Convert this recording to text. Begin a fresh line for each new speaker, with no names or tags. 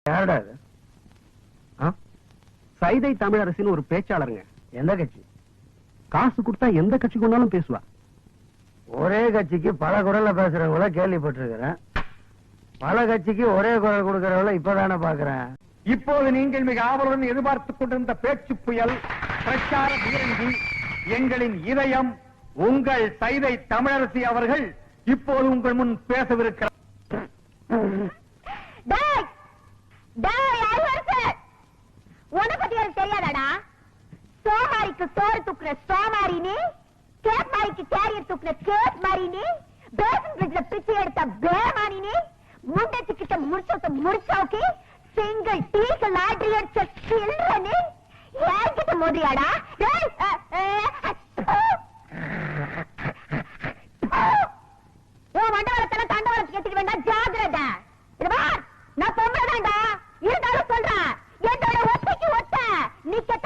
யாரடா இது?
சைதை தமிழரசின்னு ஒரு பேச்சாளருங்க.
எந்த கட்சி?
காசு கொடுத்தா எந்த கட்சி கொண்டாலும் பேசுவா.
ஒரே கட்சிக்கு பல குரல்ல பேசுறவங்கள கேள்விப்பட்டிருக்கிறேன். பல கட்சிக்கு ஒரே குரல் கொடுக்கறவங்கள இப்பதானே பாக்குறேன்.
இப்போது நீங்கள் மிக ஆவலுடன் எதிர்பார்த்துக் கொண்டிருந்த பேச்சு புயல், பிரச்சார பீரங்கி, எங்களின் இதயம், உங்கள் சைதை தமிழரசி அவர்கள் இப்போது உங்கள் முன் பேசவிருக்கிறார்.
உனக்கு தெரியாதடா? சோமாரிக்கு சோறு தூக்குற சோமாரினி, கேட்மாரிக்கு கேரியர் தூக்குற கேட்மாரினி, பேசன் பிரிட்ஜ்ல பிச்சை எடுத்த பேமானினி, முண்டச்சுக்கிட்ட முடிச்சோக்கி சிங்கிள் டீக்கு லாட்டரி அடிச்ச சில்றனி ஏங்கிட்ட மோதியாடா? மண்டவளத்தெல்லாம் தண்டவளத்துக்கு ஏத்துக்க வேண்டாம், ஜாகிரதா. நான் பொம்பளைதான்டா, இருந்தாலும் சொல்றேன், என்னோட ஒத்தைக்கு ஒத்த நிக்க